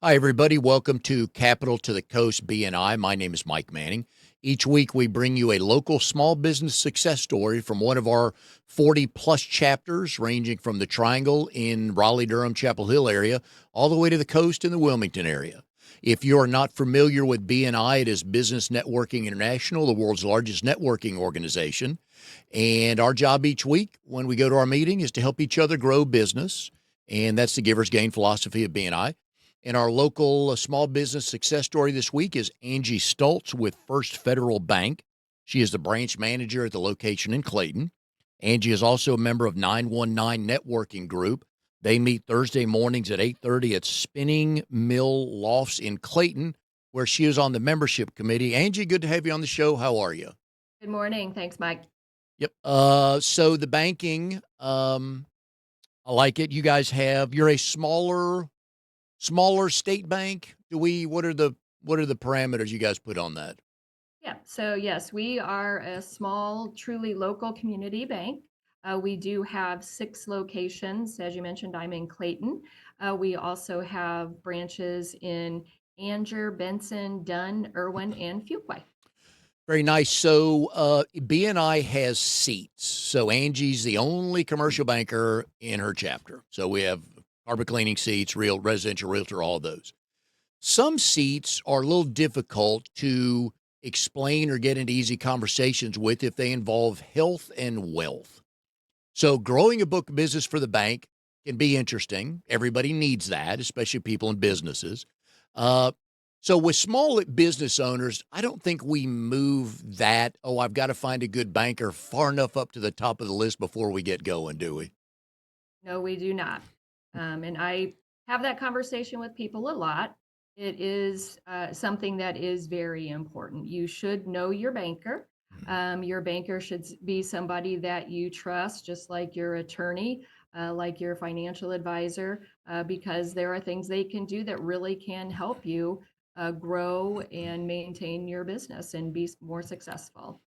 Hi, everybody. Welcome to Capital to the Coast BNI. My name is Mike Manning. Each week, we bring you a local small business success story from one of our 40 plus chapters, ranging from the Triangle in Raleigh, Durham, Chapel Hill area, all the way to the coast in the Wilmington area. If you are not familiar with BNI, it is Business Networking International, the world's largest networking organization. And our job each week when we go to our meeting is to help each other grow business. And that's the Giver's Gain philosophy of BNI. And our local small business success story this week is Angie Stults with First Federal Bank. She is the branch manager at the location in Clayton. Angie is also a member of 919 Networking Group. They meet Thursday mornings at 8:30 at Spinning Mill Lofts in Clayton, where she is on the membership committee. Angie, good to have you on the show. How are you? Good morning. Thanks, Mike. Yep. So the banking, I like it. You guys you're a smaller state bank. What are the parameters you guys put on that? Yeah. So, yes, we are a small, truly local community bank. We do have 6 locations. As you mentioned, I'm in Clayton. We also have branches in Anger, Benson, Dunn, Irwin, and Fuquay. Very nice. So BNI has seats. So Angie's the only commercial banker in her chapter. So we have carpet cleaning seats, real residential realtor, all those. Some seats are a little difficult to explain or get into easy conversations with if they involve health and wealth. So growing a book of business for the bank can be interesting. Everybody needs that, especially people in businesses. Uh, so with small business owners, I don't think we move that, oh, I've got to find a good banker far enough up to the top of the list before we get going, do we? No, we do not. And I have that conversation with people a lot. It is something that is very important. You should know your banker. Your banker should be somebody that you trust, just like your attorney, like your financial advisor, because there are things they can do that really can help you grow and maintain your business and be more successful.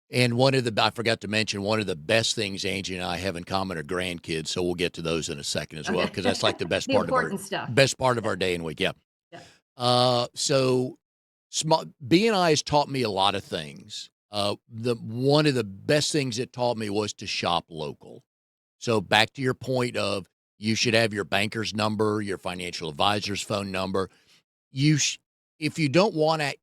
And I forgot to mention, one of the best things Angie and I have in common are grandkids. So we'll get to those in a second as well, Okay. because that's like the The important stuff. best part of Yeah. our day and week. Yeah. Yeah. So small BNI has taught me a lot of things. The one of the best things it taught me was to shop local. So back to your point of you should have your banker's number, your financial advisor's phone number. You, sh- if you don't want to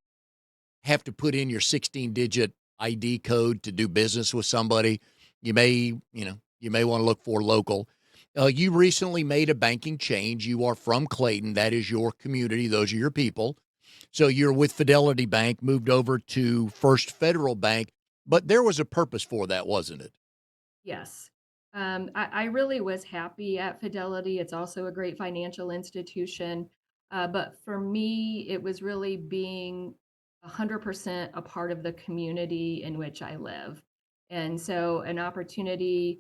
have to put in your 16-digit ID code to do business with somebody, you may want to look for local. You recently made a banking change. You are from Clayton. That is your community. Those are your people. So you're with Fidelity Bank, moved over to First Federal Bank, but there was a purpose for that, wasn't it? Yes. I really was happy at Fidelity. It's also a great financial institution. But for me, it was really being 100% a part of the community in which I live. And so an opportunity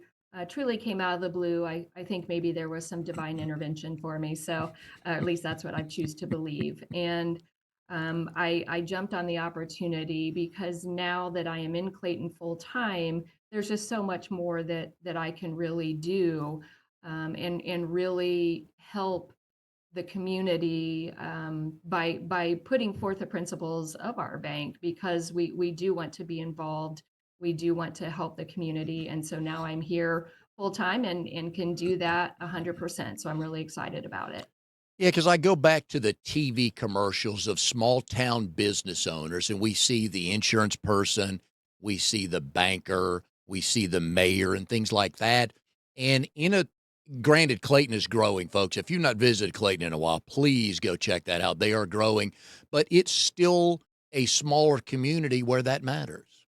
truly came out of the blue. I think maybe there was some divine intervention for me. So at least that's what I choose to believe. And I jumped on the opportunity because now that I am in Clayton full time, there's just so much more that I can really do, and really help the community, by putting forth the principles of our bank because we do want to be involved. We do want to help the community, and so now I'm here full time and can do that 100%. So I'm really excited about it. Yeah, because I go back to the TV commercials of small town business owners, and we see the insurance person, we see the banker, we see the mayor, and things like that. And granted, Clayton is growing, folks. If you've not visited Clayton in a while, please go check that out. They are growing, but it's still a smaller community where that matters.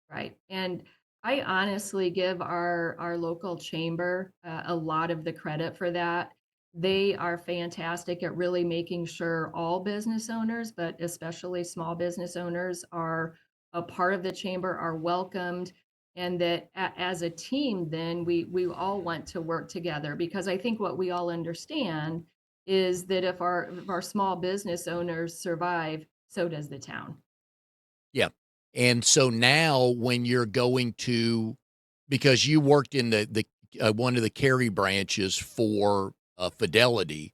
Right. And I honestly give our local chamber a lot of the credit for that. They are fantastic at really making sure all business owners, but especially small business owners, are a part of the chamber, are welcomed, and that as a team, then we all want to work together because I think what we all understand is that if our small business owners survive, so does the town. Yeah. And so now when you're going to, because you worked in the one of the carry branches for Fidelity,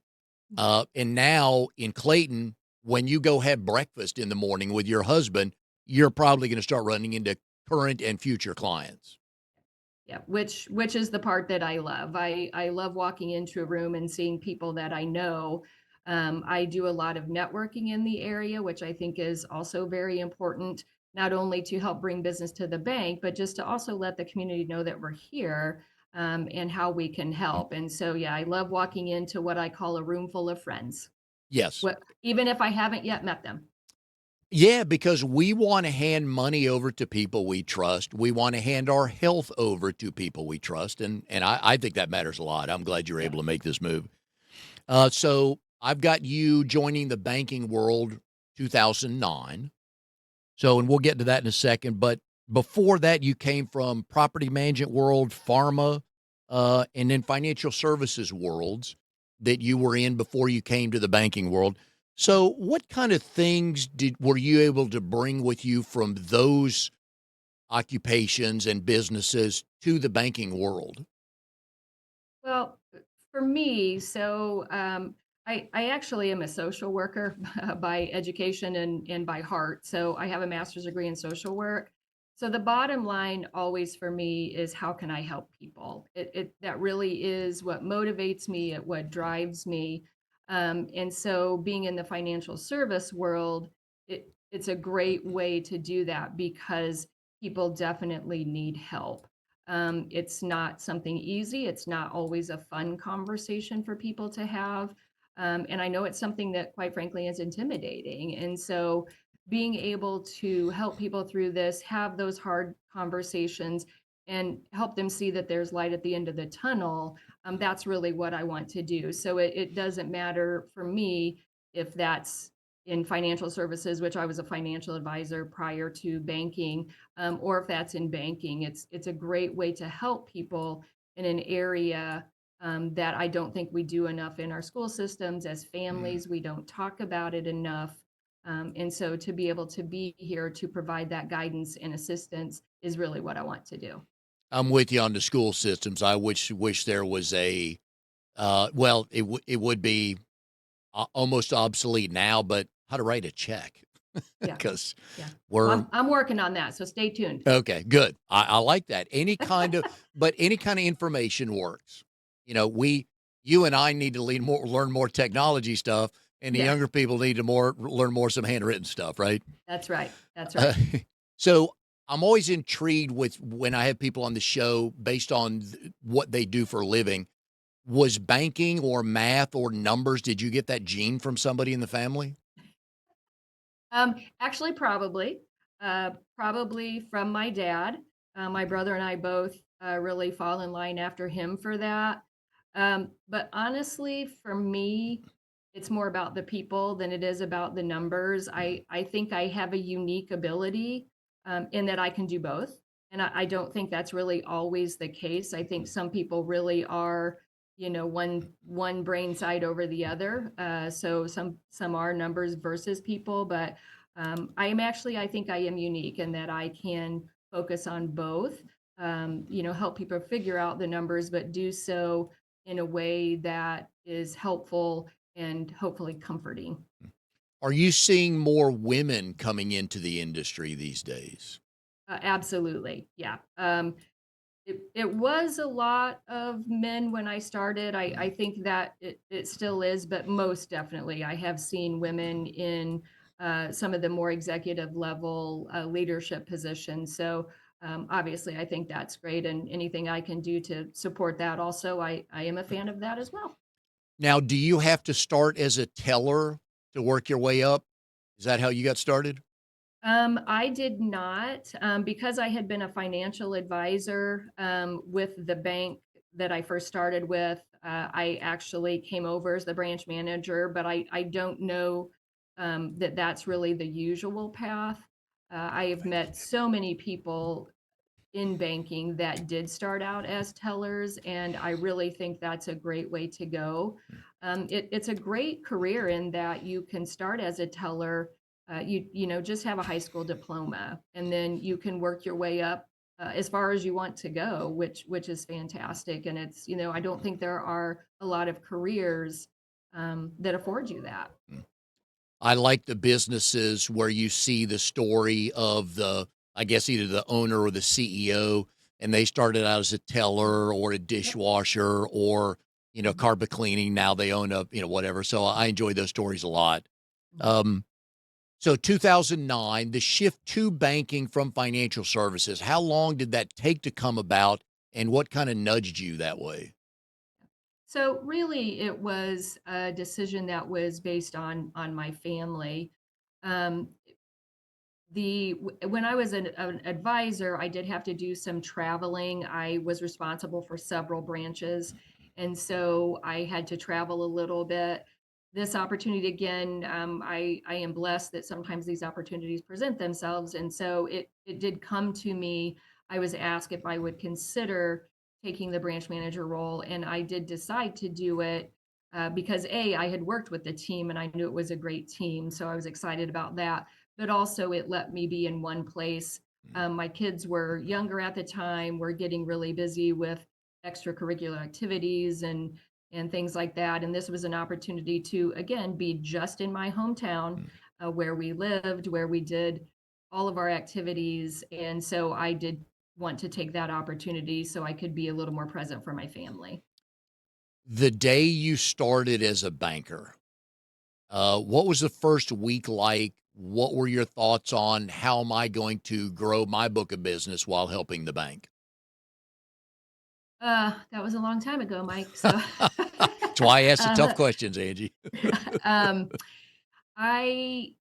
And now in Clayton, when you go have breakfast in the morning with your husband, you're probably going to start running into current and future clients. Yeah, which is the part that I love. I love walking into a room and seeing people that I know. I do a lot of networking in the area, which I think is also very important, not only to help bring business to the bank, but just to also let the community know that we're here, and how we can help. And so, yeah, I love walking into what I call a room full of friends, Yes. what, even if I haven't yet met them. Yeah, because we want to hand money over to people we trust. We want to hand our health over to people we trust. And I think that matters a lot. I'm glad you're Yeah. able to make this move. So I've got you joining the banking world 2009. So, and we'll get to that in a second. But before that, you came from property management world, pharma, and then financial services worlds that you were in before you came to the banking world. So, what kind of things were you able to bring with you from those occupations and businesses to the banking world? Well, for me, so I actually am a social worker by education and by heart. So I have a master's degree in social work. So the bottom line always for me is how can I help people? It that really is what motivates me, what drives me. And so being in the financial service world, it's a great way to do that because people definitely need help. It's not something easy. It's not always a fun conversation for people to have. And I know it's something that, quite frankly, is intimidating. And so, being able to help people through this, have those hard conversations, and help them see that there's light at the end of the tunnel, that's really what I want to do. So, it doesn't matter for me if that's in financial services, which I was a financial advisor prior to banking, or if that's in banking. It's a great way to help people in an area that I don't think we do enough in our school systems as Mm. families. We don't talk about it enough. And so to be able to be here to provide that guidance and assistance is really what I want to do. I'm with you on the school systems. I wish there was a well, it would be almost obsolete now, but how to write a check Yeah. because Yeah. Well, we're I'm working on that. So stay tuned. okay, good. I like that. But any kind of information works. You know, you and I need to learn more technology stuff, and the Yes, younger people need to learn more some handwritten stuff, right? that's right. That's Uh, right. so I'm always intrigued with when I have people on the show based on what they do for a living. Was banking or math or numbers? Did you get that gene from somebody in the family? Actually, probably from my dad. My brother and I both really fall in line after him for that. But honestly, for me, it's more about the people than it is about the numbers. I think I have a unique ability in that I can do both, and I don't think that's really always the case. I think some people really are, one brain side over the other. So some are numbers versus people, but I think I am unique in that I can focus on both, help people figure out the numbers, but do so in a way that is helpful and hopefully comforting. Are you seeing more women coming into the industry these days? Absolutely. Yeah. It was a lot of men when I started. I Mm. think that it still is, but most definitely, I have seen women in some of the more executive level leadership positions. So obviously, I think that's great, and anything I can do to support that, also, I am a fan of that as well. Now, do you have to start as a teller to work your way up? Is that how you got started? I did not, because I had been a financial advisor with the bank that I first started with. I actually came over as the branch manager, but I don't know that that's really the usual path. I have met so many people in banking that did start out as tellers, and I really think that's a great way to go. It's a great career in that you can start as a teller. Just have a high school diploma, and then you can work your way up as far as you want to go, which is fantastic. And I don't think there are a lot of careers that afford you that. Mm. I like the businesses where you see the story of the, I guess, either the owner or the CEO, and they started out as a teller or a Yep. dishwasher or, Mhm. carpet cleaning. Now they own a, whatever. So I enjoy those stories a lot. Mhm. Um, so 2009, the shift to banking from financial services, how long did that take to come about and what kind of nudged you that way? So really, it was a decision that was based on my family. Um, when I was an advisor, I did have to do some traveling. I was responsible for several branches, and so I had to travel a little bit. This opportunity again, I am blessed that sometimes these opportunities present themselves, and so it did come to me. I was asked if I would consider taking the branch manager role, and I did decide to do it because I had worked with the team and I knew it was a great team, so I was excited about that, but also it let me be in one place. My kids were younger at the time. We're getting really busy with extracurricular activities and things like that. And this was an opportunity to again be just in my hometown, Mm. where we lived, where we did all of our activities. And so I did want to take that opportunity so I could be a little more present for my family. The day you started as a banker, what was the first week like? What were your thoughts on how am I going to grow my book of business while helping the bank? That was a long time ago, Mike. So, That's why I ask the tough uh, questions, Angie. um, I,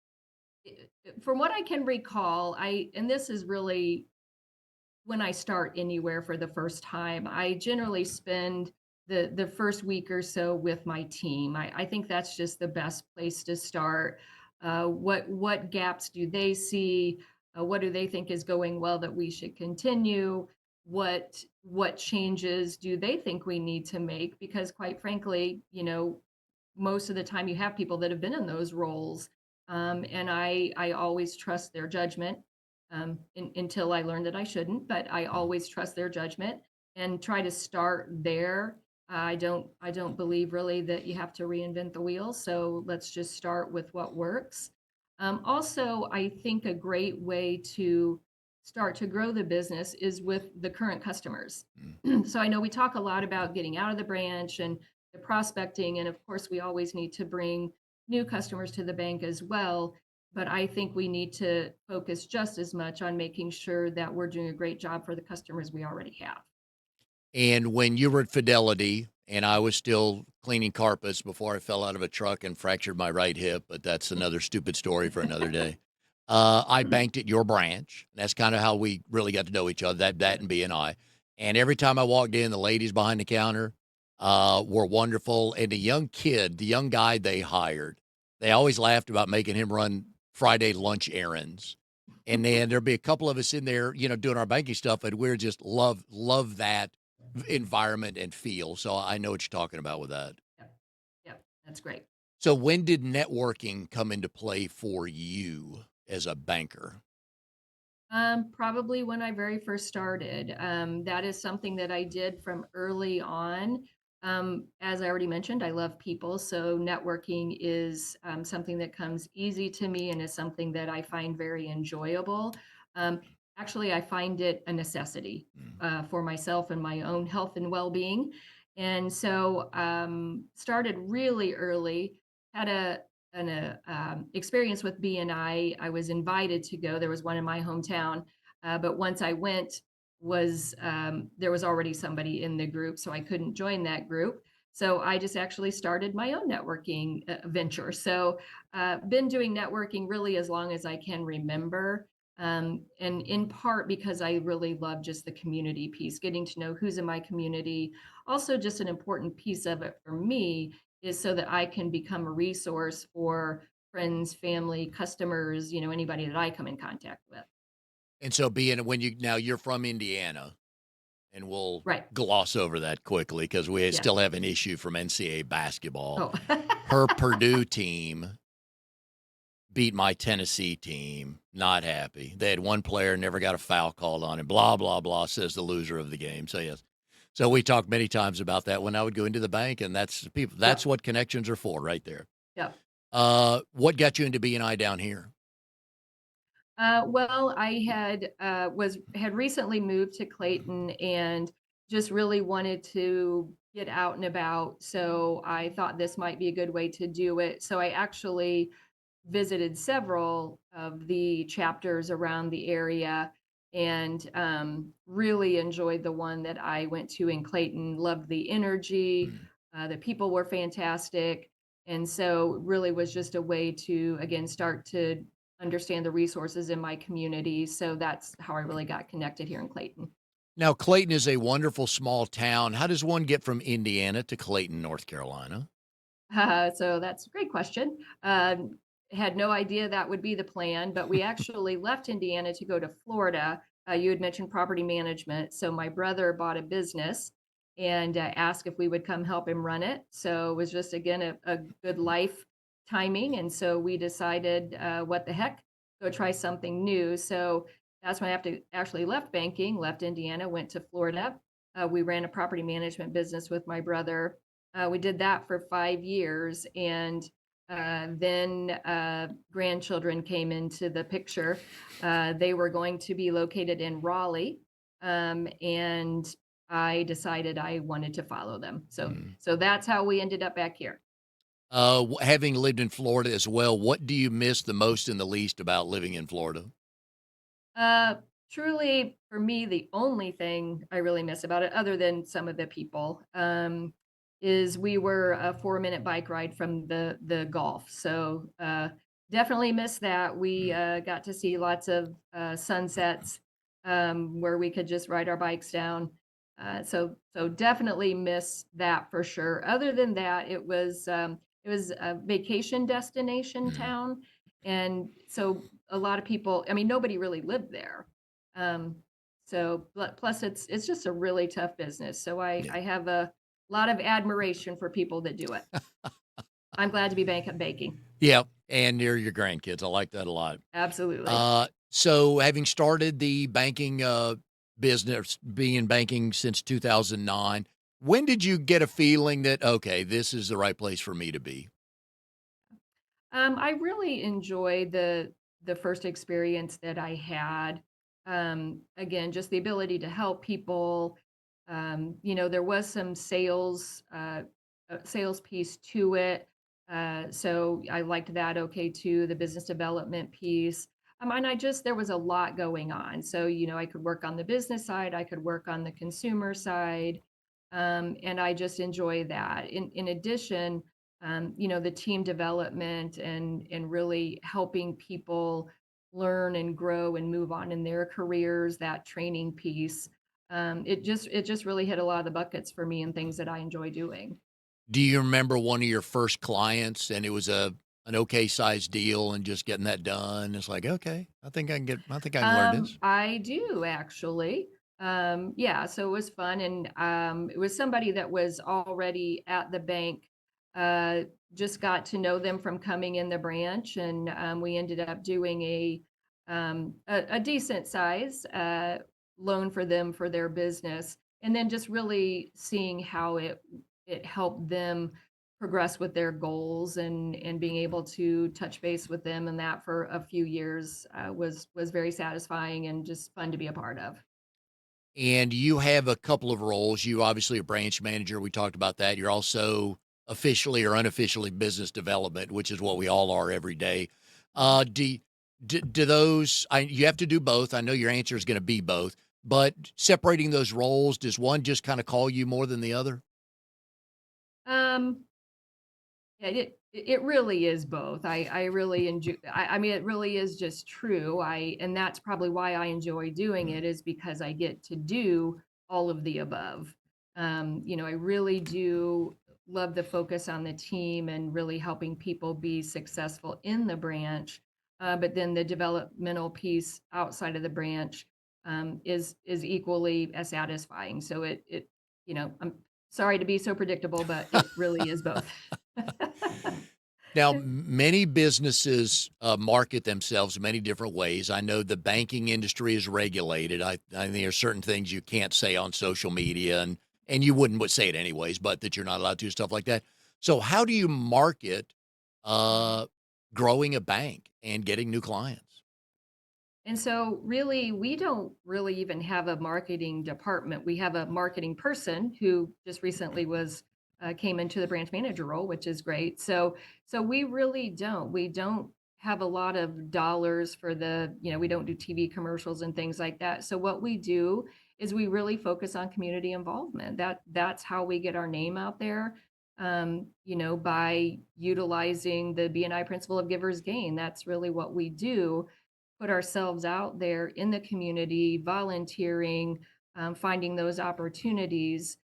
from what I can recall, and this is really when I start anywhere for the first time, I generally spend the first week or so with my team. I think that's just the best place to start. What gaps do they see? What do they think is going well that we should continue? What changes do they think we need to make? Because quite frankly, most of the time you have people that have been in those roles, and I always trust their judgment, until I learned that I shouldn't, but I Mm. always trust their judgment and try to start there. I don't believe really that you have to reinvent the wheel, so let's just start with what works. Also, I think a great way to start to grow the business is with the current customers. Mm. So I know we talk a lot about getting out of the branch and the prospecting, and of course, we always need to bring new customers to the bank as well. But I think we need to focus just as much on making sure that we're doing a great job for the customers we already have. And when you were at Fidelity, and I was still cleaning carpets before I fell out of a truck and fractured my right hip, but that's another stupid story for another day. I banked at your branch. That's kind of how we really got to know each other. That and BNI. And every time I walked in, the ladies behind the counter were wonderful. And the young kid, the young guy they hired, they always laughed about making him run Friday lunch errands. And then there'd be a couple of us in there, doing our banking stuff, and we're just love that environment and feel. So I know what you're talking about with that. Yep, yep, that's great. So when did networking come into play for you as a banker? Probably when I very first started. That is something that I did from early on. As I already mentioned, I love people, so networking is something that comes easy to me and is something that I find very enjoyable. Um, Actually, I find it a necessity Mm. for myself and my own health and well-being. And so, started really early. Had an experience with BNI. I was invited to go. There was one in my hometown, but once I went, was there was already somebody in the group, so I couldn't join that group. So I just actually started my own networking venture. So been doing networking really as long as I can remember. And in part because I really love just the community piece, getting to know who's in my community. Also, just an important piece of it for me is so that I can become a resource for friends, family, customers, anybody that I come in contact with. And so being when you now you're from Indiana, and we'll Right. gloss over that quickly because we Yes. still have an issue from NCAA basketball. Oh. Her Purdue team beat my Tennessee team. Not happy. They had one player never got a foul called on him. Blah blah blah. Says the loser of the game. So yes. So we talked many times about that when I would go into the bank, and that's people. That's Yep. what connections are for, right there. Yep. What got you into BNI down here? Well, I had recently moved to Clayton and just really wanted to get out and about. So I thought this might be a good way to do it. So I actually visited several of the chapters around the area and really enjoyed the one that I went to in Clayton. Loved the energy, Mm. the people were fantastic. And so, really was just a way to, again, start to understand the resources in my community. So, that's how I really got connected here in Clayton. Now, Clayton is a wonderful small town. How does one get from Indiana to Clayton, North Carolina? So that's a great question. Had no idea that would be the plan, but we actually left Indiana to go to Florida. You had mentioned property management. So my brother bought a business and asked if we would come help him run it. So it was just, again, a good life timing. And so we decided, what the heck, go try something new. So that's when I have to actually left banking, left Indiana, went to Florida. We ran a property management business with my brother. We did that for 5 years, and then grandchildren came into the picture. They were going to be located in Raleigh, and I decided I wanted to follow them. So, Mm. so that's how we ended up back here. Having lived in Florida as well, what do you miss the most and the least about living in Florida? Uh, Truly, for me, the only thing I really miss about it, other than some of the people, is we were a 4-minute bike ride from the Gulf. So definitely miss that. We Mm. got to see lots of sunsets where we could just ride our bikes down. So definitely miss that for sure. Other than that, it was a vacation destination Mm. town, and so a lot of people, I mean, nobody really lived there. Um, so plus it's just a really tough business. So I Yeah. I have a lot of admiration for people that do it. I'm glad to be baking. Yeah. And near your grandkids. I like that a lot. Absolutely. So having started the banking business, being in banking since 2009, when did you get a feeling that, okay, this is the right place for me to be? I really enjoyed the first experience that I had. Again, just the ability to help people. There was some sales piece to it. So I liked that okay too, the business development piece. And there was a lot going on. So, I could work on the business side, I could work on the consumer side. And I just enjoy that. In addition, the team development and really helping people learn and grow and move on in their careers, that training piece. It just really hit a lot of the buckets for me and things that I enjoy doing. Do you remember one of your first clients and it was an okay sized deal and just getting that done? It's like, okay, I think I can learn this. I do actually. Yeah, so it was fun, and it was somebody that was already at the bank. Uh, just got to know them from coming in the branch, and we ended up doing a decent size loan for them for their business, and then just really seeing how it helped them progress with their goals and being able to touch base with them and that for a few years was very satisfying and just fun to be a part of. And you have a couple of roles. You obviously a branch manager. We talked about that. You're also officially or unofficially business development, which is what we all are every day. Mhm. Do, do those, you have to do both. I know your answer is going to be both, but separating those roles, does one just kind of call you more than the other? Um, Yeah, it really is both. I really enjoy. I mean, it really is just true. And that's probably why I enjoy doing Mm. it is because I get to do all of the above. I really do love the focus on the team and really helping people be successful in the branch. But then the developmental piece outside of the branch is equally as satisfying. So I'm sorry to be so predictable, but it really is both. Now, many businesses market themselves many different ways. I know the banking industry is regulated. I think there are certain things you can't say on social media, and you wouldn't would say it anyways, but that you're not allowed to, stuff like that. So how do you market Mhm. uh, growing a bank and getting new clients? And so, really, we don't really even have a marketing department. We have a marketing person who just recently was came into the branch manager role, which is great. So we really don't. We don't have a lot of dollars for the, we don't do TV commercials and things like that. So what we do is we really focus on community involvement. That's how we get our name out there. By utilizing the BNI principle of givers gain. That's really what we do, put ourselves out there in the community, volunteering, finding those opportunities,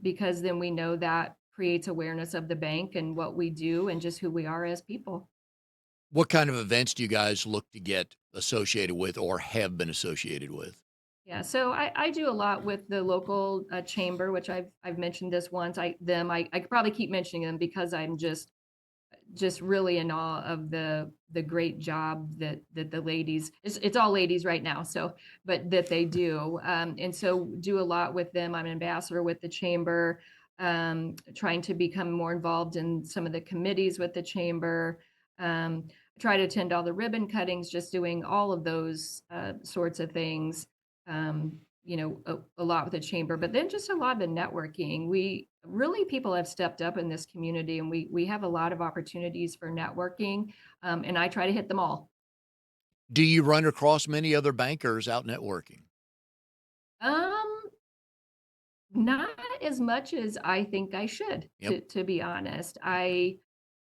because then we know that creates awareness of the bank and what we do and just who we are as people. What kind of events do you guys look to get associated with or have been associated with? Yeah, so I do a lot with the local chamber, which I've mentioned this once. I could probably keep mentioning them because I'm just really in awe of the great job that the ladies, it's all ladies right now, so but that they do, and so do a lot with them. I'm an ambassador with the chamber, trying to become more involved in some of the committees with the chamber, try to attend all the ribbon cuttings, just doing all of those sorts of things, a lot with the chamber, but then just a lot of the networking. We really, people have stepped up in this community, and we have a lot of opportunities for networking, and I try to hit them all. Do you run across many other bankers out networking? Um, Not as much as I think I should, Yep. to be honest. I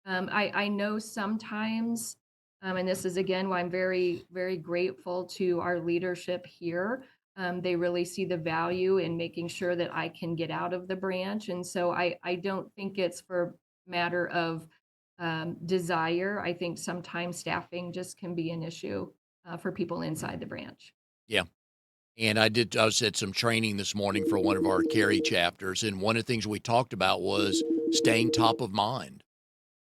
know sometimes, and this is again why I'm very, very grateful to our leadership here. They really see the value in making sure that I can get out of the branch, and so I don't think it's for matter of desire. I think sometimes staffing just can be an issue for people inside the branch. Yeah. And I was at some training this morning for one of our carry chapters, and one of the things we talked about was staying top of mind.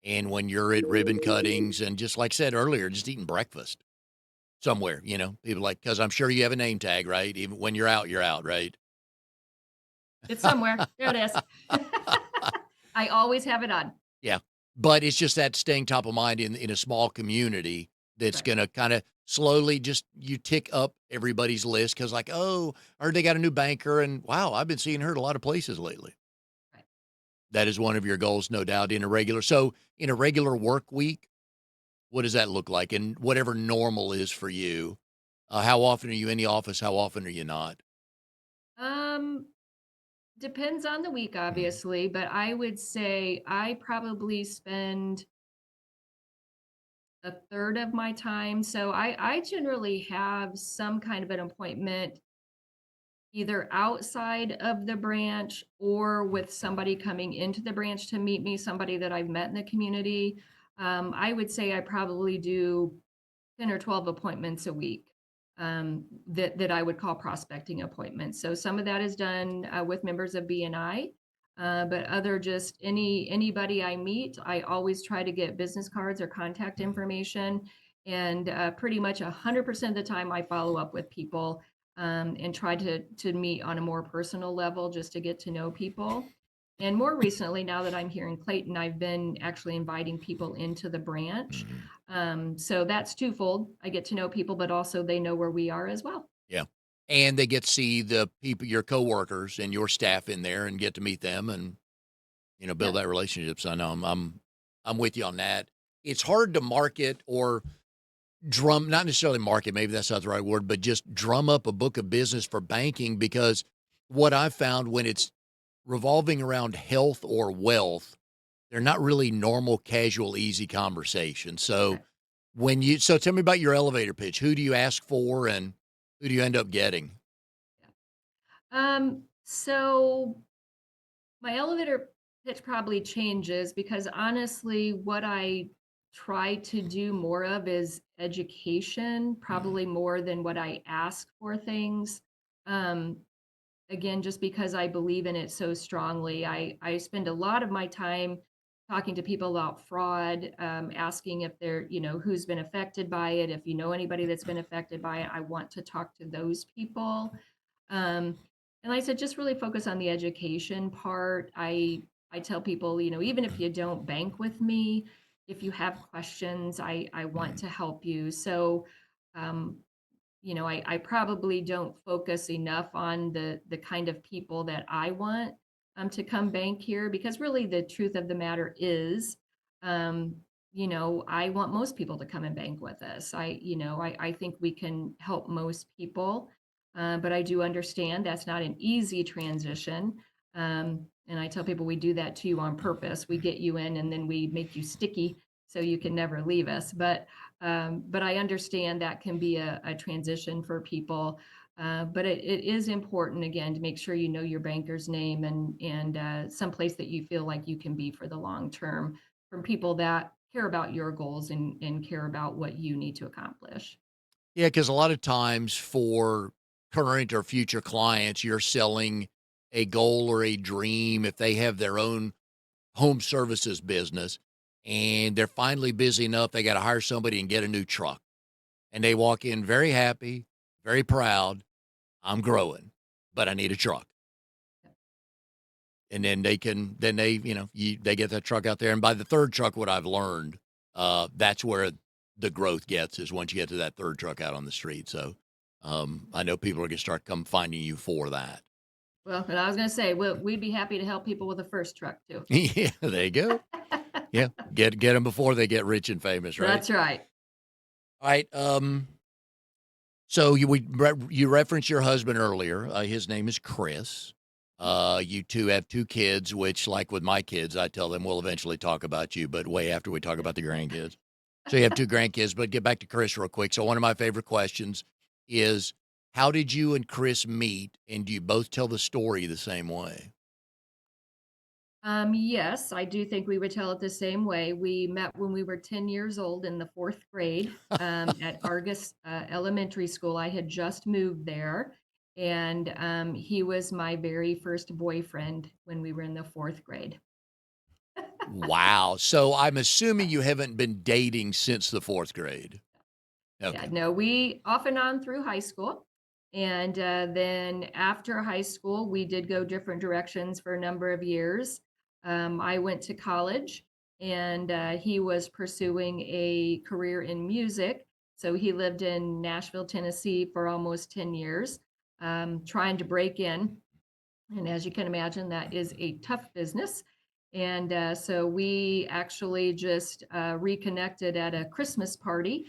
And when you're at ribbon cuttings and just like I said earlier, just eating breakfast somewhere, people like, because I'm sure you have a name tag, right? Even when you're out, right? It's somewhere. There it is. I always have it on. Yeah. But it's just that staying top of mind in a small community that's Right. gonna kinda slowly just you tick up everybody's list because, like, "Oh, I heard they got a new banker, and wow, I've been seeing her at a lot of places lately." Right. That is one of your goals, no doubt, in a regular work week, what does that look like? And whatever normal is for you, how often are you in the office? How often are you not? Um, Depends on the week, Mhm. obviously, but I would say I probably spend a third of my time. So I generally have some kind of an appointment either outside of the branch or with somebody coming into the branch to meet me, somebody that I've met in the community. I would say I probably do 10 or 12 appointments a week, that I would call prospecting appointments. So some of that is done with members of BNI, but other just anybody I meet, I always try to get business cards or contact Mhm. information, and pretty much 100% of the time I follow up with people, and try to meet on a more personal level just to get to know people. And more recently, now that I'm here in Clayton, I've been actually inviting people into the branch, Mhm. so that's twofold. I get to know people, but also they know where we are as well. Yeah. And they get to see the people, your coworkers and your staff in there and get to meet them and build Yep. that relationship. So I know I'm with you on that. It's hard to market or not necessarily market, maybe that's not the right word, but just drum up a book of business for banking because what I've found when it's revolving around health or wealth, they're not really normal, casual, easy conversations. So Right. so tell me about your elevator pitch. Who do you ask for and who do you end up getting? Yeah. So my elevator pitch probably changes because honestly, what I try to do more of is education, Mhm. probably more than what I ask for things. Um, Again, just because I believe in it so strongly. I spend a lot of my time talking to people about fraud, asking if they're, who's been affected by it. If you know anybody that's been affected by it, I want to talk to those people. Um, And I said, just really focus on the education part. I tell people, even if you don't bank with me, if you have questions, I want Mhm. to help you. So, um, I probably don't focus enough on the kind of people that I want to come bank here, because really the truth of the matter is, um, I want most people to come and bank with us. I think we can help most people, but I do understand that's not an easy transition. And I tell people we do that to you on purpose. We get you in and then we make you sticky so you can never leave us. But I understand that can be a transition for people. But it is important, again, to make sure you know your banker's name and someplace that you feel like you can be for the long term, from people that care about your goals and care about what you need to accomplish. Yeah, because a lot of times for current or future clients, you're selling a goal or a dream if they have their own home services business and they're finally busy enough, they got to hire somebody and get a new truck. And they walk in very happy, very proud. I'm growing, but I need a truck. And then they get that truck out there. And by the third truck, what I've learned, that's where the growth gets is once you get to that third truck out on the street. So I know people are going to start come finding you for that. Well, and I was going to say, we'd be happy to help people with the first truck too. Yeah, there you go. Yeah, get them before they get rich and famous, right? That's right. All right. So you referenced your husband earlier. His name is Chris. You two have two kids, which, like with my kids, I tell them we'll eventually talk about you, but way after we talk about the grandkids. So you have two grandkids, but get back to Chris real quick. So one of my favorite questions is, how did you and Chris meet, and do you both tell the story the same way? Yes, I do think we would tell it the same way. We met when we were 10 years old in the fourth grade at Argus Elementary School. I had just moved there, and he was my very first boyfriend when we were in the fourth grade. Wow. So I'm assuming you haven't been dating since the fourth grade. Yeah, Okay. no, we off and on through high school. And then after high school, we did go different directions for a number of years. I went to college, and he was pursuing a career in music. So he lived in Nashville, Tennessee for almost 10 years, trying to break in. And as you can imagine, that is a tough business. And so we actually just reconnected at a Christmas party.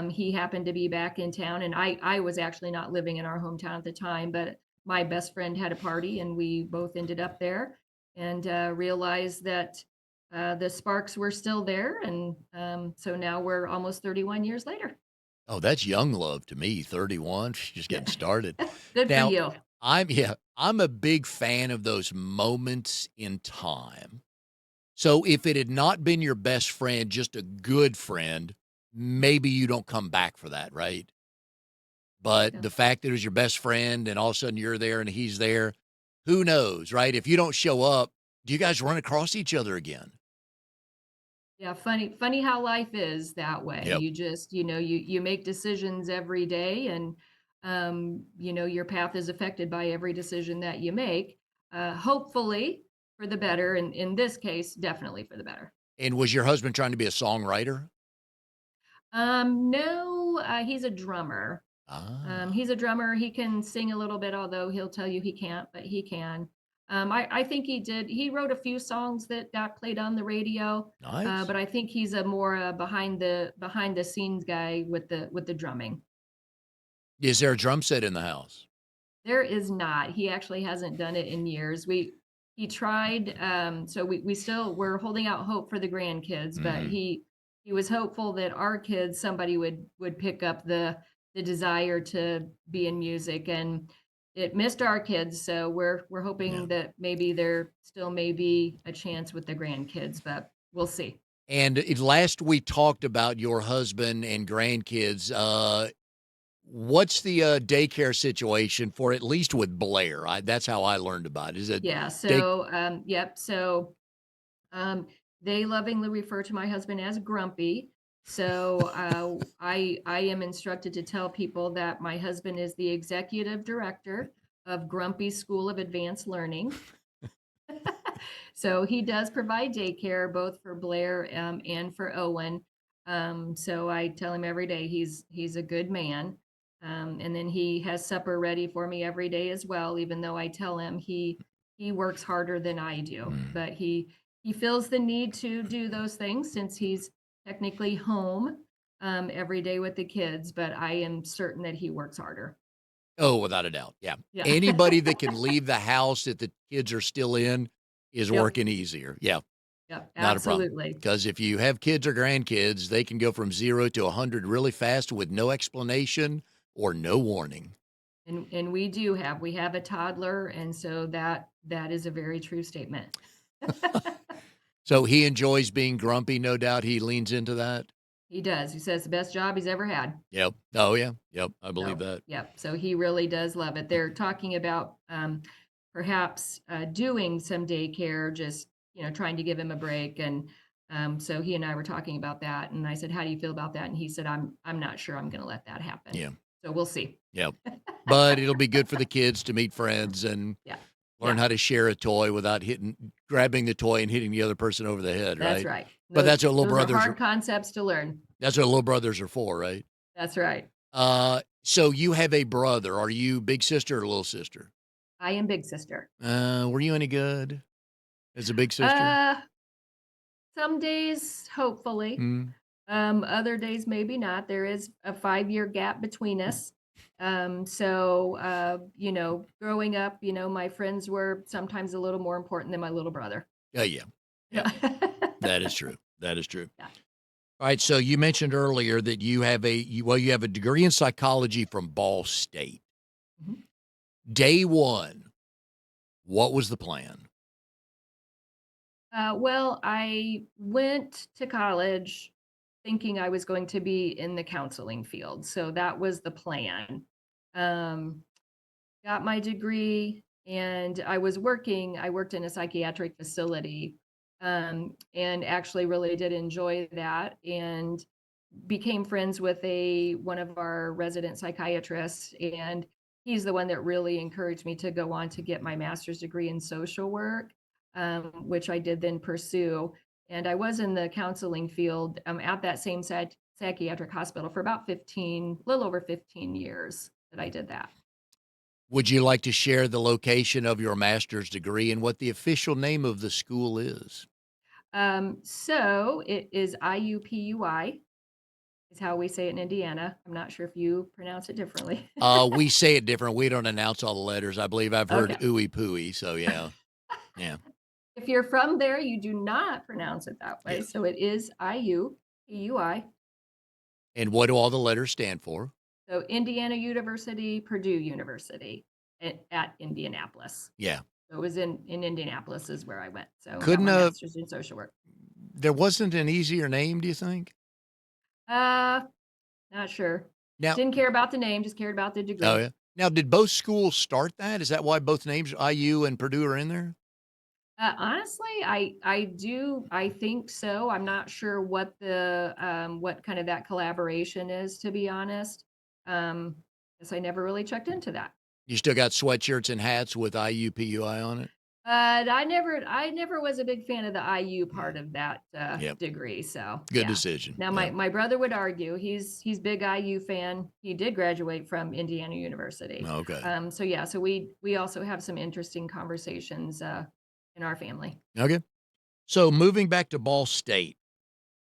He happened to be back in town, and I was actually not living in our hometown at the time, but my best friend had a party, and we both ended up there and realized that the sparks were still there. And so now we're almost 31 years later. Oh, that's young love to me, 31, just getting Yeah. started. Good for Now, you. I'm a big fan of those moments in time. So if it had not been your best friend, just a good friend, maybe you don't come back for that, right? But Yeah. the fact that it was your best friend and all of a sudden you're there and he's there, who knows, right? If you don't show up, do you guys run across each other again? Yeah, funny how life is that way. Yep. You just, you make decisions every day, and your path is affected by every decision that you make. Hopefully for the better, and in this case, definitely for the better. And was your husband trying to be a songwriter? No, he's a drummer. Ah, He's a drummer. He can sing a little bit, although he'll tell you he can't, but he can. I think he did. He wrote a few songs that got played on the radio, nice. but I think he's a more behind the scenes guy with the drumming. Is there a drum set in the house? There is not. He actually hasn't done it in years. He tried, so we're holding out hope for the grandkids, but Mhm. he was hopeful that our kids, somebody would pick up the desire to be in music, and it missed our kids. So we're Yeah. hoping that maybe there still may be a chance with the grandkids, but we'll see. And last we talked about your husband and grandkids, what's the, daycare situation for at least with Blair? That's how I learned about it. Is it Yeah. day So yep. So Um, they lovingly refer to my husband as Grumpy. So I am instructed to tell people that my husband is the executive director of Grumpy School of Advanced Learning. So he does provide daycare both for Blair and for Owen. So I tell him every day he's a good man. And then he has supper ready for me every day as well, even though I tell him he works harder than I do. Mm. But he feels the need to do those things since he's technically home every day with the kids. But I am certain that he works harder. Oh, without a doubt. Yeah. Yeah. Anybody that can leave the house that the kids are still in is Yep. working easier. Yeah. Yep. Not a problem. Absolutely. Because if you have kids or grandkids, they can go from 0 to 100 really fast with no explanation or no warning. And we have a toddler, and so that is a very true statement. So he enjoys being grumpy, no doubt. He leans into that. He does. He says the best job he's ever had. Yep. Oh, yeah. Yep. I believe So, that. yep. So he really does love it. They're talking about perhaps doing some daycare, just trying to give him a break. And so he and I were talking about that, and I said, "How do you feel about that?" And he said, "I'm not sure I'm going to let that happen." Yeah. So we'll see. Yep. But it'll be good for the kids to meet friends and Yeah. learn Yeah. how to share a toy without grabbing the toy and hitting the other person over the head, That's right? right. But Those those are brothers hard are concepts to learn. that's what little brothers are for, right? That's right. So you have a brother. Are you big sister or little sister? I am big sister. Were you any good as a big sister? Uh, some days, hopefully. Mm. Other days, maybe not. There is a 5-year gap between us. Growing up, my friends were sometimes a little more important than my little brother. Oh, yeah. Yeah. Yeah. That is true. That is true. Yeah. All right. So you mentioned earlier that you have you have a degree in psychology from Ball State. Mhm. Day one, what was the plan? Well, I went to college thinking I was going to be in the counseling field. So that was the plan. Um, got my degree and I worked in a psychiatric facility, and actually really did enjoy that, and became friends with one of our resident psychiatrists, and he's the one that really encouraged me to go on to get my master's degree in social work, which I did then pursue. And I was in the counseling field at that same psychiatric hospital for about 15, little over 15 years that I did that. Would you like to share the location of your master's degree and what the official name of the school is? So it is IUPUI, is how we say it in Indiana. I'm not sure if you pronounce it differently. We say it different. We don't announce all the letters. I believe I've heard Okay. ooey pooey. So yeah, yeah, If you're from there, you do not pronounce it that way. yes. So it is IUPUI. And what do all the letters stand for? So Indiana University, Purdue University at Indianapolis. Yeah, So it was in Indianapolis is where I went. So got couldn't my master's in social work. there wasn't an easier name? Do you think? Uh, Not sure. Now, Didn't care about the name, just cared about the oh degree. yeah. Now, did both schools start that? Is that why both names IU and Purdue are in there? Honestly, I think so. I'm not sure what kind of that collaboration is, to be honest. Guess I never really checked into that. You still got sweatshirts and hats with IUPUI on it? I never was a big fan of the IU part Mm, of that yep. degree. So Good yeah. decision. Now Yeah. my brother would argue he's big IU fan. He did graduate from Indiana University. Okay. So yeah, so we also have some interesting conversations in our family. Okay. So moving back to Ball State,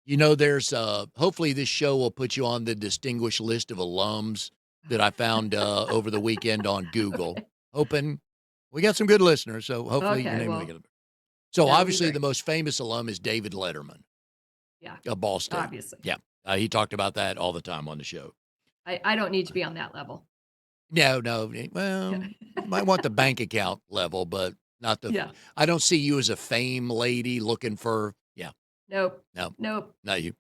there's hopefully this show will put you on the distinguished list of alums that I found over the weekend on Google. Okay. Hoping we got some good listeners, so hopefully your Okay. name will Well, get up. So that would be obviously the great. most famous alum is David Letterman Yeah, of Ball State. obviously. Yeah. He talked about that all the time on the show. I don't need to be on that level. No, no. Yeah. Well, you might want the bank account level, but not the. Yeah. I don't see you as a fame lady looking for. Yeah, Nope. no, Nope. not you.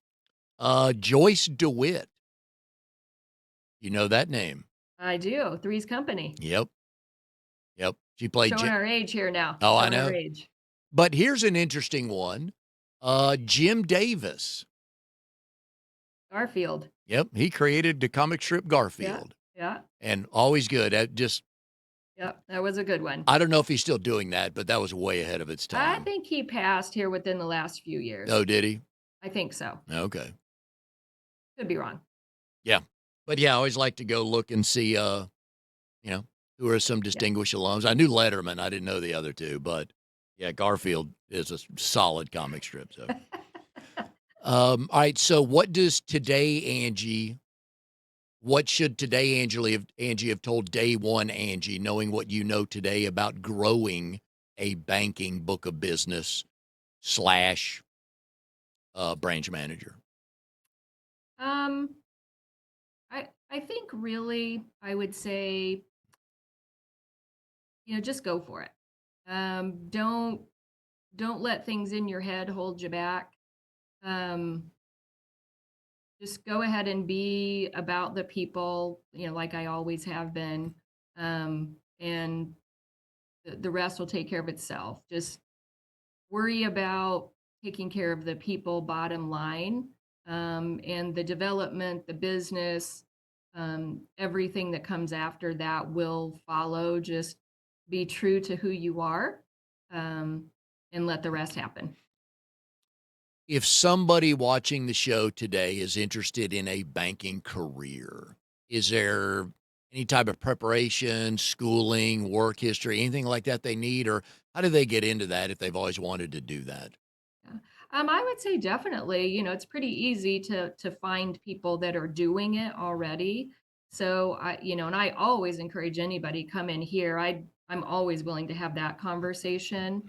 Joyce DeWitt. You know that name? I do. Three's Company. Yep, yep. She played. Showing our age here now. Oh, I Showing our know. age. But here's an interesting one. Jim Davis. Garfield. Yep, he created the comic strip Yeah. Garfield, Yeah. and always good. Just Yep, that was a good one. I don't know if he's still doing that, but that was way ahead of its I time. think he passed here within the last few Oh, years. did he? I think so. Okay. Could be wrong. Yeah. But yeah, I always like to go look and see, you know, who are some Yeah. distinguished alums. I knew Letterman. I didn't know the other two, but yeah, Garfield is a solid comic strip. So, all right. So, what does today, Angie? What should today, Angie have told day one, Angie, knowing what you know today about growing a banking book of business slash branch manager? Um, I think really I would say, just go for it. Don't let things in your head hold you back. Um, just go ahead and be about the people, like I always have been. And the rest will take care of itself. Just worry about taking care of the people bottom line, and the development, the business, everything that comes after that will follow. Just be true to who you are, um, and let the rest happen. If somebody watching the show today is interested in a banking career, is there any type of preparation, schooling, work history, anything like that they need? Or how do they get into that if they've always wanted to do that? Yeah. I would say definitely, it's pretty easy to find people that are doing it already. So and I always encourage anybody come in here. I'm always willing to have that conversation,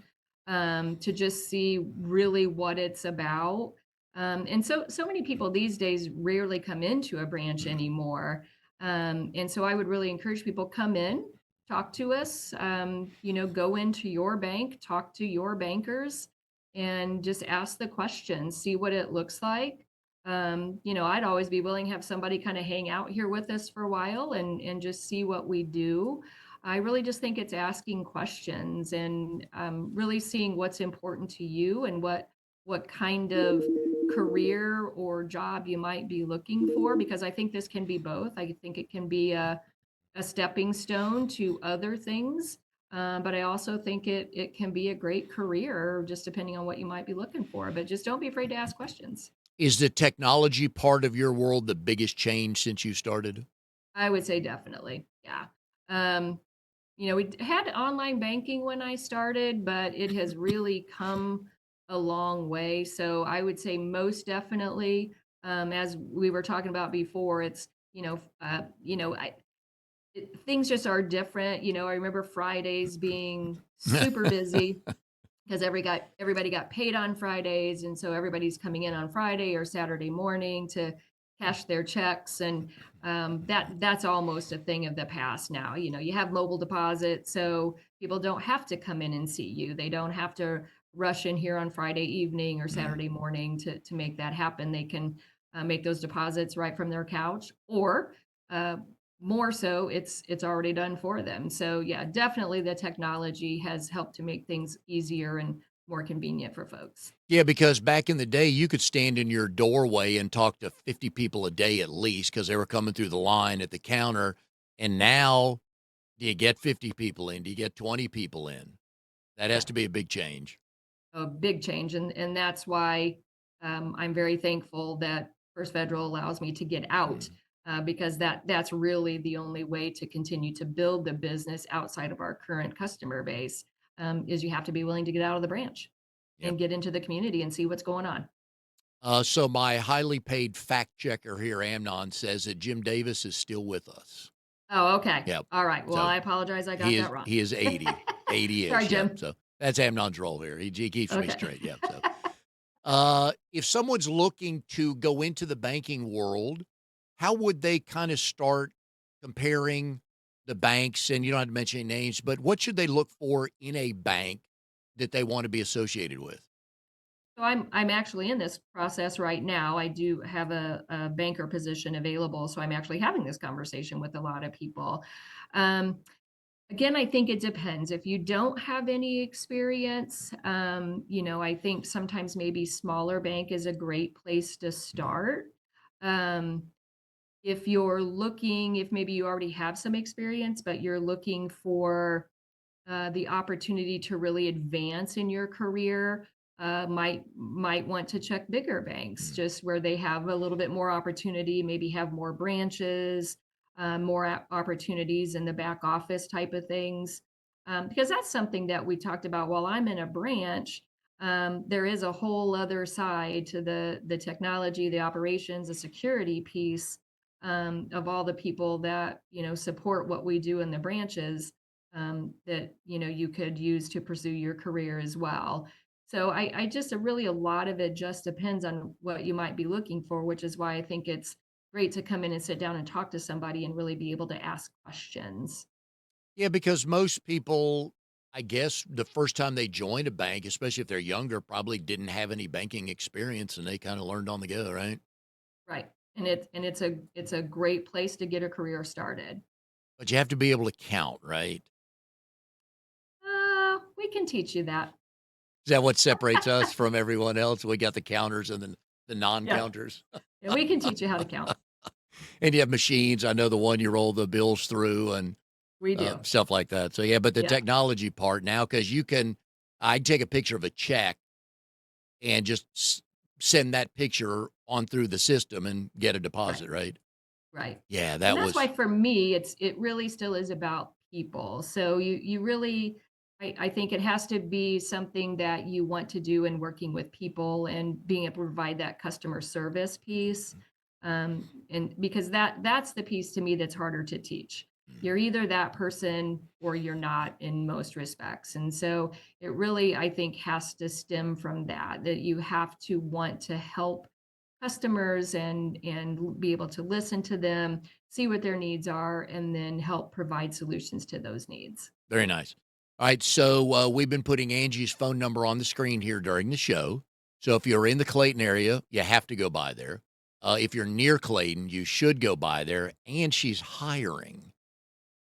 to just see really what it's about. And so many people these days rarely come into a branch Mhm. anymore. And so I would really encourage people come in, talk to us, go into your bank, talk to your bankers and just ask the questions, see what it looks like. I'd always be willing to have somebody kind of hang out here with us for a while and just see what we do. I really just think it's asking questions and really seeing what's important to you and what kind of career or job you might be looking for, because I think this can be both. I think it can be a stepping stone to other things. But I also think it can be a great career, just depending on what you might be looking for. But just don't be afraid to ask questions. Is the technology part of your world the biggest change since you started? I would say definitely, yeah. Um, we had online banking when I started, but it has really come a long way. So I would say most definitely, as we were talking about before, it's things just are different. I remember Fridays being super busy because everybody got paid on Fridays, and so everybody's coming in on Friday or Saturday morning to cash their checks, and that's almost a thing of the past now. You have mobile deposit, so people don't have to come in and see you. They don't have to rush in here on Friday evening or Mm. Saturday morning to make that happen. They can make those deposits right from their couch, or uh, more so it's already done for them. So yeah, definitely the technology has helped to make things easier and more convenient for folks. Yeah, because back in the day, you could stand in your doorway and talk to 50 people a day at least because they were coming through the line at the counter. And now, do you get 50 people in? Do you get 20 people in? That has Yeah, to be a big change. a big change, and that's why I'm very thankful that First Federal allows me to get out, Mm. because that's really the only way to continue to build the business outside of our current customer base. Is you have to be willing to get out of the branch Yep. and get into the community and see what's going on. So my highly paid fact checker here, Amnon, says that Jim Davis is still with us. Oh, okay. Yep. All right. Well, So I apologize. I he got is that wrong. he is 80, Sorry, 80-ish. Yep. Jim. So that's Amnon's role here. He keeps me Okay. straight. Yep. So if someone's looking to go into the banking world, how would they kind of start comparing the banks? And you don't have to mention any names, but what should they look for in a bank that they want to be associated with? So I'm actually in this process right now. I do have a banker position available, so I'm actually having this conversation with a lot of people. Um, Again, I think it depends. If you don't have any experience, I think sometimes maybe smaller bank is a great place to Mhm. start. Um, if you're looking, if maybe you already have some experience, but you're looking for the opportunity to really advance in your career, might want to check bigger banks, Mm. just where they have a little bit more opportunity, maybe have more branches, more opportunities in the back office type of things. Because that's something that we talked about. While I'm in a branch, there is a whole other side to the technology, the operations, the security piece, of all the people that support what we do in the branches, that you could use to pursue your career as well. So I just really, a lot of it just depends on what you might be looking for, which is why I think it's great to come in and sit down and talk to somebody and really be able to ask questions. Yeah, because most people, I guess, the first time they joined a bank, especially if they're younger, probably didn't have any banking experience and they kind of learned on the go, right? Right. And it's a great place to get a career started. But you have to be able to count, right? We can teach you that. Is that what separates us from everyone else? We got the counters and then the Yeah. non-counters. Yeah, we can teach you how to count. And you have machines. I know the one you roll the bills through and We do. stuff like that. So yeah, but the Yeah. technology part now, because I'd take a picture of a check and just send that picture on through the system and get a Right. deposit, right? Right. Yeah, And that that's why was for me, it really still is about people. So you really, I think it has to be something that you want to do in working with people and being able to provide that customer service piece. And because that's the piece to me that's harder to teach. Mhm. You're either that person or you're not in most respects. And so it really, I think, has to stem from that you have to want to help customers and be able to listen to them, see what their needs are, and then help provide solutions to those needs. Very nice. All right, so we've been putting Angie's phone number on the screen here during the show. So if you're in the Clayton area, you have to go by there. If you're near Clayton, you should go by there, and she's hiring.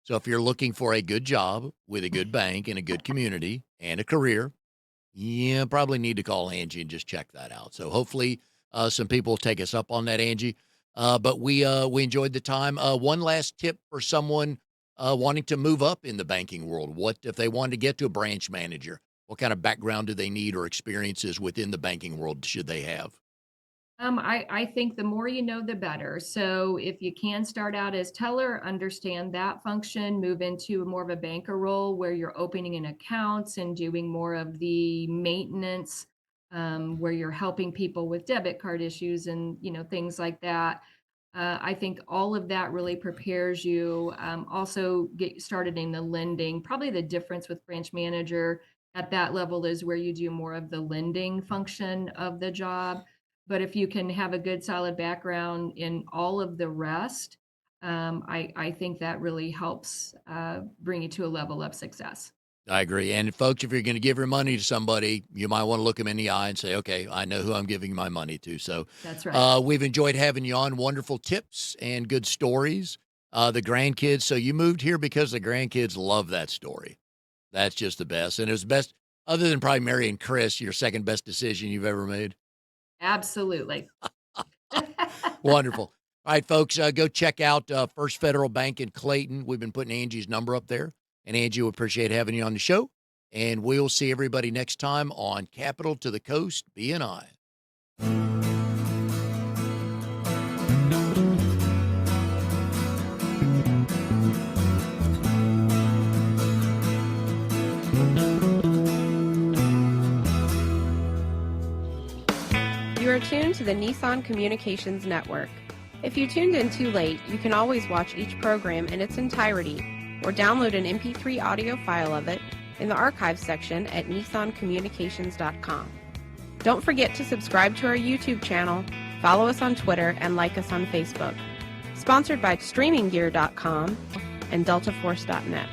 So if you're looking for a good job with a good bank in a good community and a career, yeah, probably need to call Angie and just check that out. So hopefully, some people will take us up on that, Angie. But we enjoyed the time. One last tip for someone wanting to move up in the banking world. What if they wanted to get to a branch manager? What kind of background do they need or experiences within the banking world should they have? I think the more you know, the better. So if you can start out as teller, understand that function, move into more of a banker role where you're opening in accounts and doing more of the maintenance, where you're helping people with debit card issues and things like that. I think all of that really prepares you. Also, get started in the lending. Probably the difference with branch manager at that level is where you do more of the lending function of the job. But if you can have a good, solid background in all of the rest, I think that really helps bring you to a level of success. I agree. And folks, if you're going to give your money to somebody, you might want to look them in the eye and say, okay, I know who I'm giving my money to. So That's right. we've enjoyed having you on. Wonderful tips and good stories. The grandkids. So you moved here because the grandkids love that story. That's just the best. And it was the best, other than probably marrying Chris, your second best decision you've ever made. Absolutely. Wonderful. All right, folks, go check out First Federal Bank in Clayton. We've been putting Angie's number up there. And Angie, we appreciate having you on the show. And we'll see everybody next time on Capital to the Coast BNI. You are tuned to the Nissan Communications Network. If you tuned in too late, you can always watch each program in its entirety or download an MP3 audio file of it in the archives section at nissancommunications.com. Don't forget to subscribe to our YouTube channel, follow us on Twitter, and like us on Facebook. Sponsored by StreamingGear.com and DeltaForce.net.